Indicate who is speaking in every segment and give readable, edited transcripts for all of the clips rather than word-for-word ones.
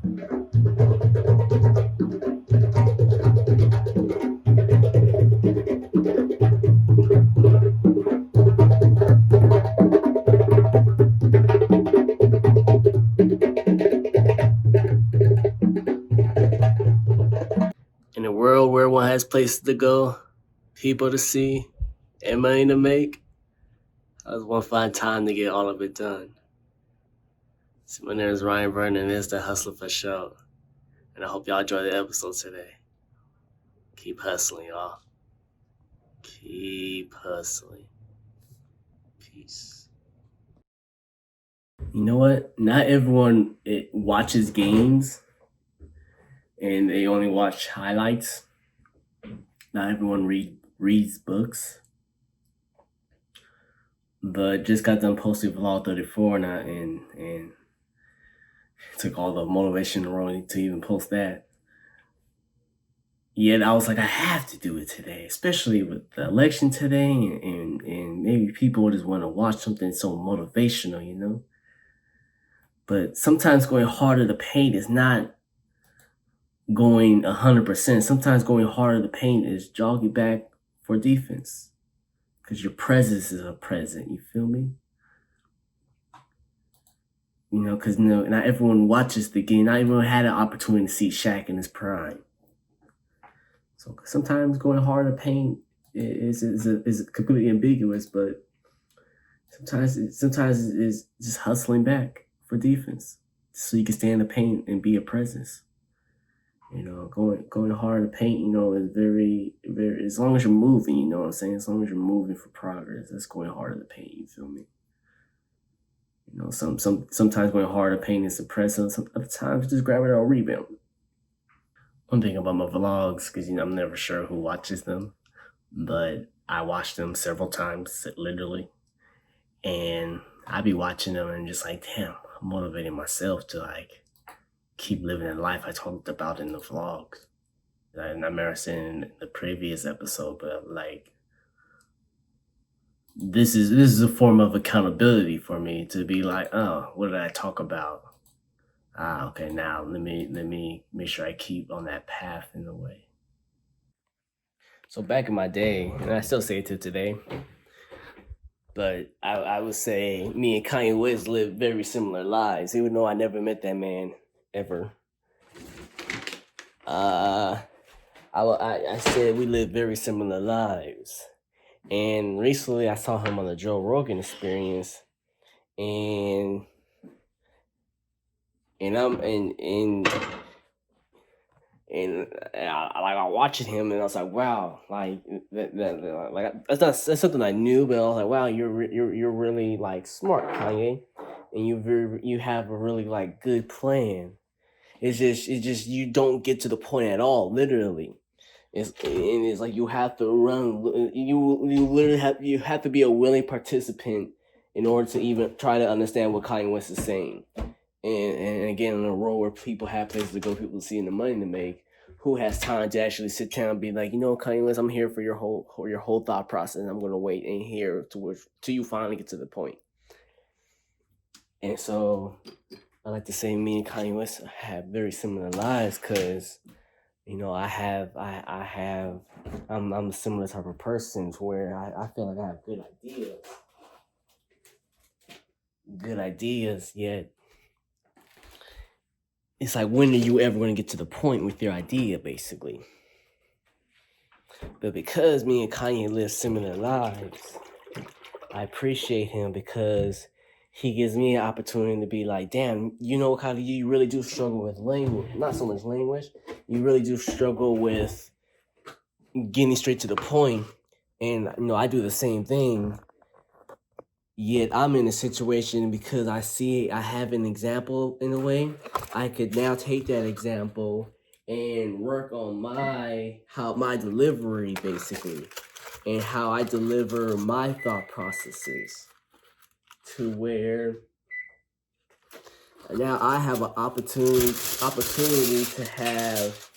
Speaker 1: In a world where one has places to go, people to see, and money to make, how does one find time to get all of it done? So my name is Ryan Vernon, and this is the Hustler for Show. And I hope y'all enjoy the episode today. Keep hustling, y'all. Keep hustling. Peace. You know what? Not everyone watches games and they only watch highlights. Not everyone reads books. But just got done posting vlog 34 now, and it took all the motivation in the world to even post that. Yet I was like, I have to do it today, especially with the election today, and maybe people just want to watch something so motivational, you know? But sometimes going harder to paint is not going 100%. Sometimes going harder to paint is jogging back for defense. Because your presence is a present, you feel me? You know, because not everyone watches the game. Not everyone had an opportunity to see Shaq in his prime. So sometimes going hard to paint is completely ambiguous, but sometimes it's just hustling back for defense, so you can stay in the paint and be a presence. You know, going hard to paint, you know, is very, very, as long as you're moving, you know what I'm saying? As long as you're moving for progress, that's going hard to paint, you feel me? You know, sometimes going hard to paint is a presence, some other times just grabbing a rebound. One thing about my vlogs, because I'm never sure who watches them, but I watch them several times, literally, and I be watching them and just like, damn, I'm motivating myself to like keep living the life I talked about in the vlogs. And I remember saying in the previous episode, but like, this is a form of accountability for me to be like, oh, what did I talk about? Okay, now let me make sure I keep on that path in a way. So back in my day, and I still say it to today, but I would say me and Kanye West lived very similar lives, even though I never met that man ever. I said we lived very similar lives, and recently I saw him on the Joe Rogan Experience, and I watching him, and I was like, wow, like that's something I knew, but I was like, wow, you're really like smart, Kanye, and you have a really like good plan. It's just you don't get to the point at all, literally. It's like you have to run. You literally have to be a willing participant in order to even try to understand what Kanye West is saying. And again, in a world where people have places to go, people seeing the money to make, who has time to actually sit down and be like, you know, Kanye West, I'm here for your whole thought process, and I'm gonna wait and hear till you finally get to the point. And so I like to say me and Kanye West have very similar lives, because you know, I'm a similar type of person to where I feel like I have good ideas, yet it's like, when are you ever going to get to the point with your idea, basically? But because me and Kanye live similar lives, I appreciate him, because he gives me an opportunity to be like, damn, you know, Kanye, you really do struggle with language. Not so much language. You really do struggle with getting straight to the point. And, you know, I do the same thing. Yet I'm in a situation, because I have an example in a way. I could now take that example and work on my delivery, basically, and how I deliver my thought processes, to where now I have an opportunity to have,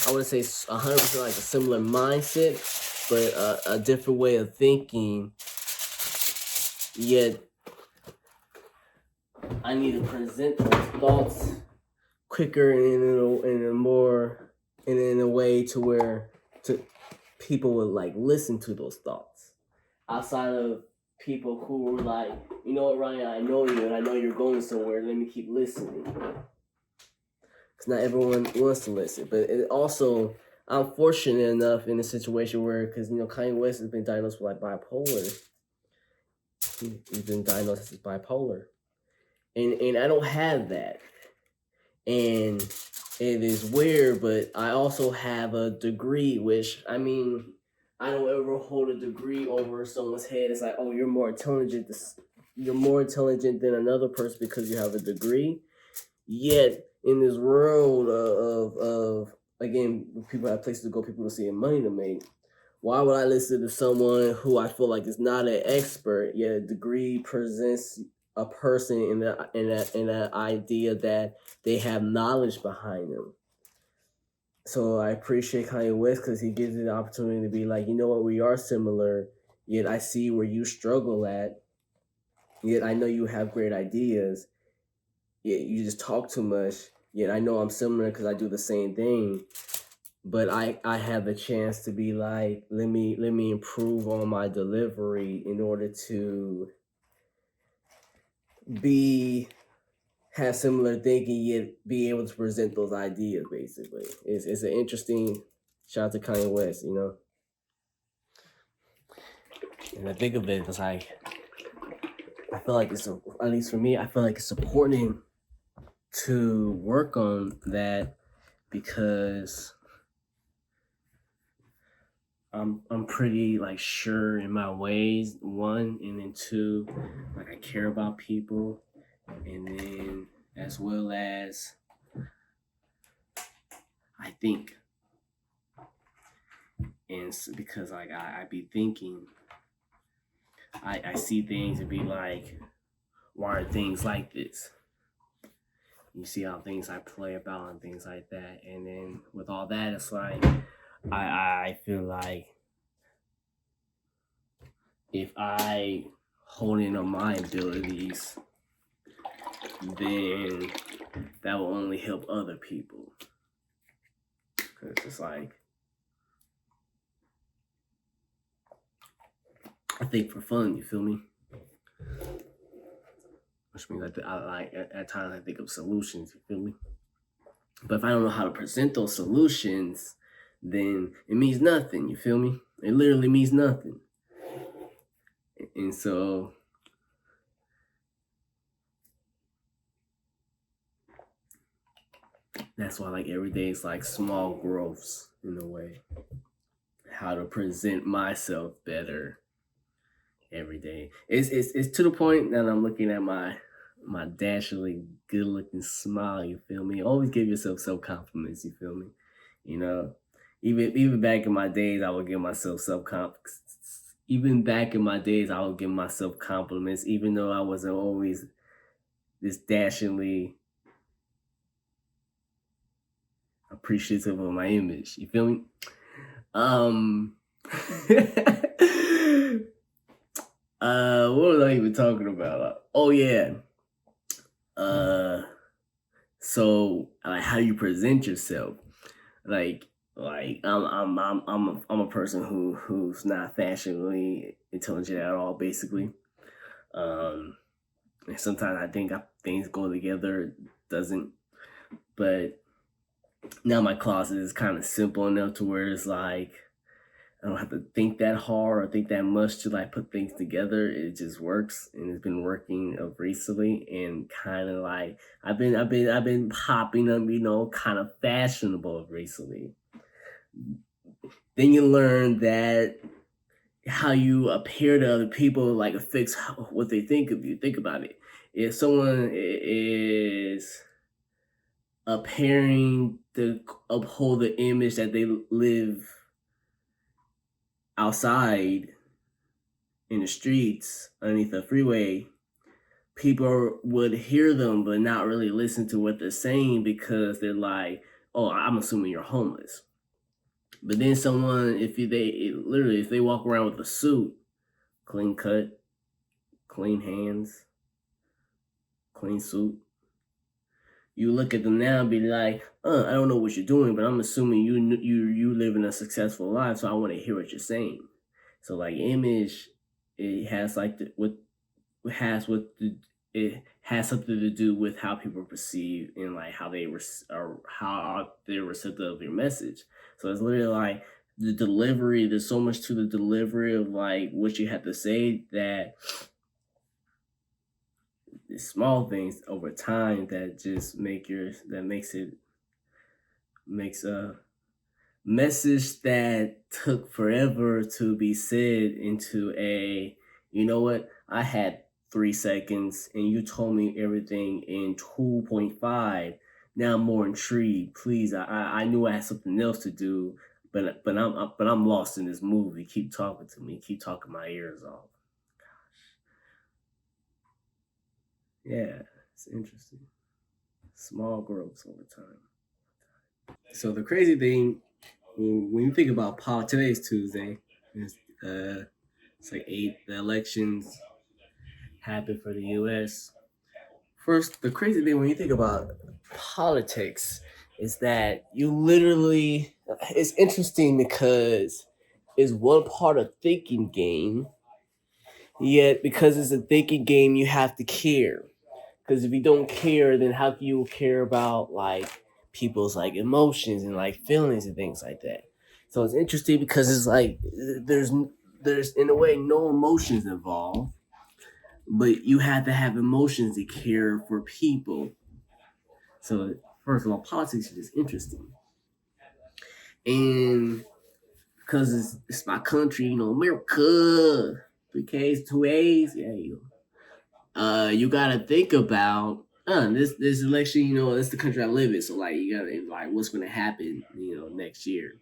Speaker 1: I would say 100% like a similar mindset, but a different way of thinking. Yet I need to present those thoughts quicker and in a way to where people would like listen to those thoughts outside of people who were like, you know what, Ryan, I know you and I know you're going somewhere. Let me keep listening. Because not everyone wants to listen, but it also, I'm fortunate enough in a situation where, because Kanye West has been diagnosed with like bipolar. He's been diagnosed as bipolar, and I don't have that, and it is weird. But I also have a degree, which I mean, I don't ever hold a degree over someone's head. It's like, oh, you're more intelligent. You're more intelligent than another person because you have a degree. Yet in this world of again, people have places to go, people to see, and money to make. Why would I listen to someone who I feel like is not an expert, yet a degree presents a person in the idea that they have knowledge behind them? So I appreciate Kanye West because he gives you the opportunity to be like, you know what, we are similar, yet I see where you struggle at, yet I know you have great ideas, yet you just talk too much, yet I know I'm similar because I do the same thing. But I have the chance to be like, let me improve on my delivery in order to have similar thinking, yet be able to present those ideas. Basically, it's an interesting. Shout out to Kanye West, And I think of it as like, I feel like at least for me, I feel like it's important to work on that because I'm pretty like sure in my ways, one, and then two, like I care about people, and then as well as I think, and because like I be thinking, I see things and be like, why are things like this? You see how things I play about and things like that, and then with all that, it's like I feel like if I hone in on my abilities, then that will only help other people. Cause it's like, I think for fun, you feel me? Which means I like at times I think of solutions, you feel me? But if I don't know how to present those solutions, then it means nothing, you feel me? It literally means nothing. And so that's why like every day is like small growths in a way. How to present myself better every day. It's to the point that I'm looking at my dashingly good looking smile, you feel me? Always give yourself self compliments, you feel me? Even back in my days I would give myself even back in my days I would give myself compliments, even though I wasn't always this dashingly appreciative of my image. You feel me? What was I even talking about? Oh yeah. So like how you present yourself. Like I'm a person who's not fashionably intelligent at all, basically. And sometimes I think things go together, doesn't. But now my closet is kind of simple enough to where it's like I don't have to think that hard or think that much to like put things together. It just works, and it's been working recently. And kind of like I've been popping up, kind of fashionable recently. Then you learn that how you appear to other people like affects what they think of you. Think about it. If someone is appearing to uphold the image that they live outside in the streets underneath the freeway, people would hear them but not really listen to what they're saying because they're like, oh, I'm assuming you're homeless. But then someone, if they walk around with a suit, clean cut, clean hands, clean suit. You look at them now and be like, I don't know what you're doing, but I'm assuming you living a successful life, so I want to hear what you're saying. So like image, it has like it has something to do with how people perceive and like how how they're receptive of your message. So it's literally like the delivery. There's so much to the delivery of like what you have to say that the small things over time that just makes a message that took forever to be said into a, you know what, I had 3 seconds and you told me everything in 2.5. Now I'm more intrigued. Please, I knew I had something else to do, but I'm lost in this movie. Keep talking to me. Keep talking my ears off. Yeah, it's interesting. Small growths over time. So the crazy thing, when you think about today's Tuesday, it's like the elections happened for the U.S. First, the crazy thing when you think about politics is that you literally, it's interesting because it's one part of thinking game, yet because it's a thinking game, you have to care. Because if you don't care, then how can you care about like people's like emotions and like feelings and things like that? So it's interesting because it's like there's in a way no emotions involved, but you have to have emotions to care for people. So first of all, politics is just interesting, and because it's my country, you know, America, 3Ks, 2As, yeah, you gotta think about this election. You know, it's the country I live in, so like you gotta like what's gonna happen, you know, next year.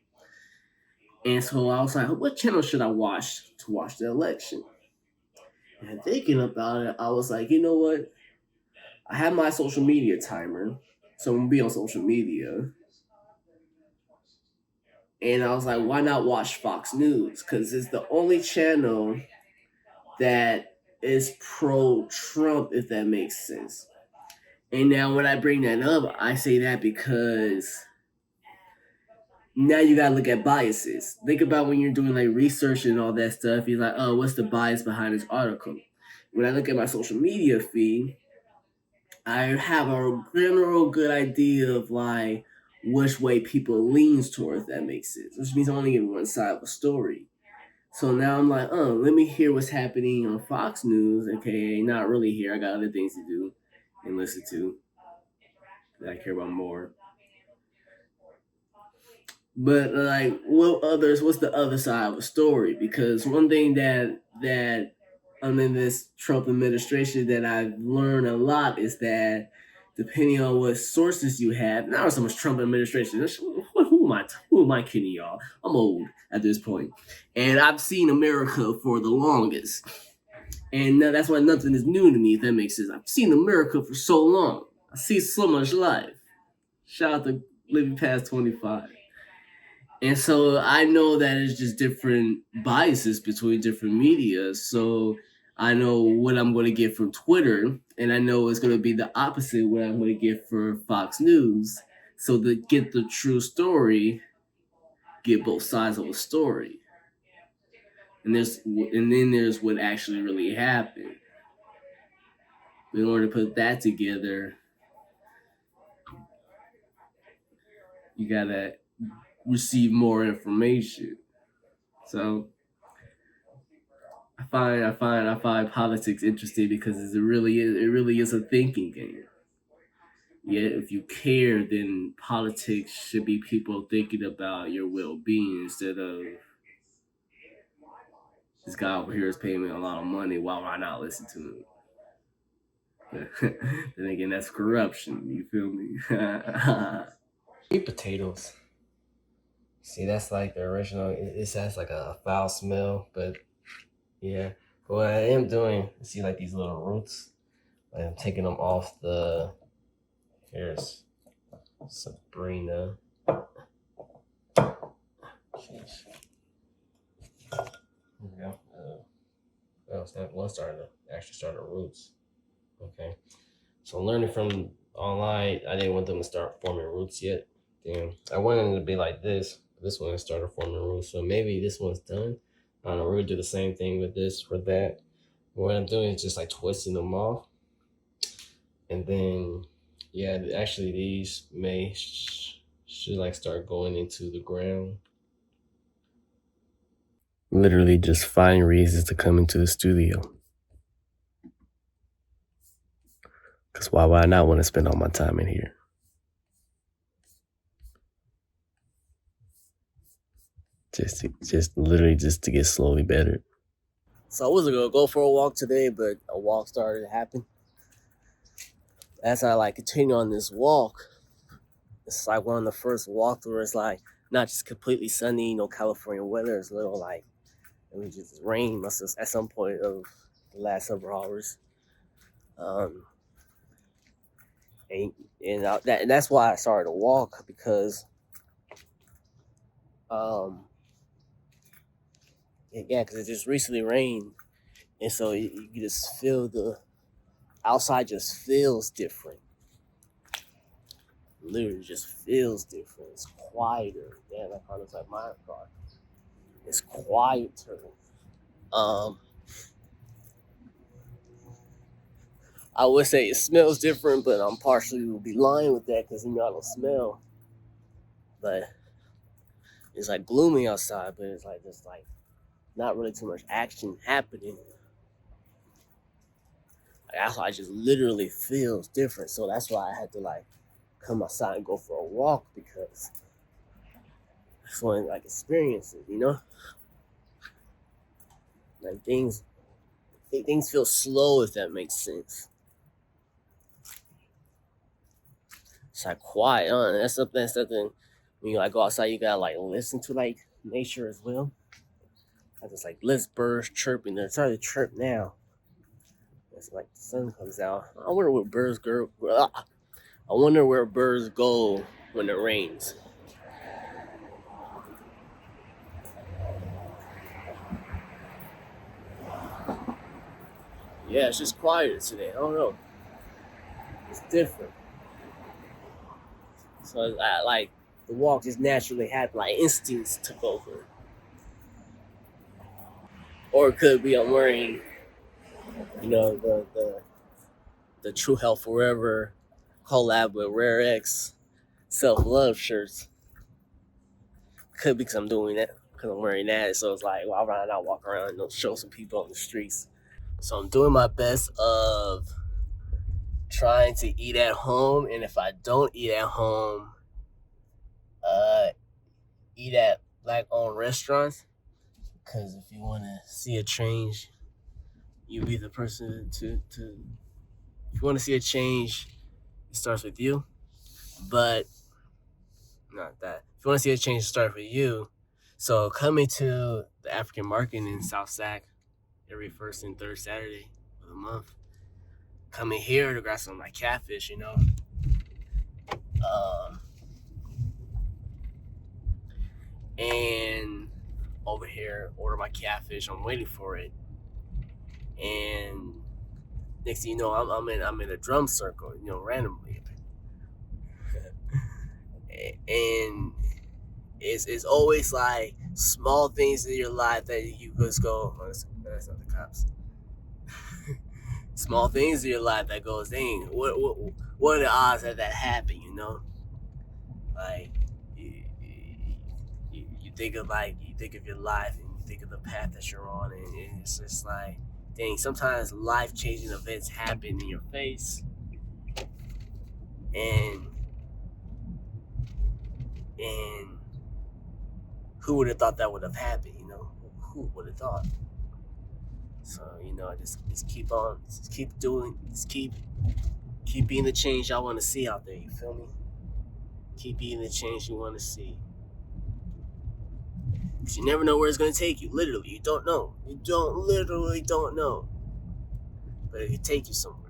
Speaker 1: And so I was like, what channel should I watch to watch the election? And thinking about it, I was like, you know what? I have my social media timer, so I'm gonna be on social media. And I was like, why not watch Fox News? Because it's the only channel that is pro Trump, if that makes sense. And now when I bring that up, I say that because now you gotta look at biases. Think about when you're doing like research and all that stuff. You're like, oh, what's the bias behind this article? When I look at my social media feed, I have a general good idea of like which way people leans towards. That makes sense. Which means I only get one side of a story. So now I'm like, let me hear what's happening on Fox News. Okay, not really here. I got other things to do and listen to that I care about more. But like, what's the other side of a story? Because one thing that I'm in this Trump administration that I've learned a lot is that depending on what sources you have, not so much Trump administration. Who am I kidding, y'all? I'm old at this point, and I've seen America for the longest, and that's why nothing is new to me. If that makes sense, I've seen America for so long. I see so much life. Shout out to living past 25. And so I know that it's just different biases between different media. So I know what I'm going to get from Twitter, and I know it's going to be the opposite what I'm going to get for Fox News. So to get the true story, get both sides of a story, and then there's what actually really happened. In order to put that together, you gotta receive more information. So I find politics interesting because it really is a thinking game. Yeah, if you care, then politics should be people thinking about your well being instead of this guy over here is paying me a lot of money. Why would I not listen to him? Then again, that's corruption. You feel me? Sweet potatoes. See, that's like the original. It has like a foul smell, but yeah. But what I am doing, see like these little roots. I'm taking them off the. Here's Sabrina. Jeez. There we go. It's not one starting to actually start the roots. Okay. So learning from online, I didn't want them to start forming roots yet. Damn, I wanted them to be like this. This one started forming roots, so maybe this one's done. I don't know. We're gonna do the same thing with this for that. What I'm doing is just like twisting them off, and then yeah, actually these should like start going into the ground. Literally just find reasons to come into the studio. Cause why would I not want to spend all my time in here? Just literally just to get slowly better. So I wasn't gonna go for a walk today, but a walk started to happen. As I like continue on this walk, it's like one of the first walks where it's like not just completely sunny, California weather. It's a little like it was just rain must have at some point of the last several hours. And that's why I started to walk, because because it just recently rained, and so you just feel the outside just feels different. Literally just feels different. It's quieter. Damn, that car looks like my car. It's quieter. I would say it smells different, but I'm partially will be lying with that because I don't smell. But it's like gloomy outside, but it's like just like not really too much action happening. That's why it just literally feels different. So that's why I had to like come outside and go for a walk, because I just want to like experience it, Like things feel slow, if that makes sense. It's like quiet. That's something. When you like go outside, you gotta like listen to like nature as well. I just like list birds chirping. They're starting to chirp now. It's like the sun comes out. I wonder where birds go. I wonder where birds go when it rains. Yeah, it's just quieter today. I don't know. It's different. So like the walk just naturally happened. Like instincts took over. Or it could be I'm wearing, the True Health Forever collab with RareX self-love shirts. Could be because I'm doing that, because I'm wearing that. So it's like, well, I'll rather not walk around and show some people on the streets. So I'm doing my best of trying to eat at home, and if I don't eat at home, eat at black-owned restaurants. Because if you want to see a change, you be the person to. If you want to see a change, it starts with you. But not that. If you want to see a change, it starts with you. So coming to the African market in South Sac every first and third Saturday of the month. Coming here to grab some of my catfish, and over here order my catfish. I'm waiting for it, and next thing you know, I'm in a drum circle, randomly, and it's always like small things in your life that you just go, oh, that's not the cops. Small things in your life that goes, dang, what are the odds that happen? Like you think of your life, and you think of the path that you're on, and it's just like, dang, sometimes life-changing events happen in your face, and who would have thought that would have happened? Who would have thought? So just keep on, just keep doing, just keep being the change y'all want to see out there. You feel me? Keep being the change you want to see. Because you never know where it's going to take you. Literally, you don't know. You literally don't know. But it could take you somewhere.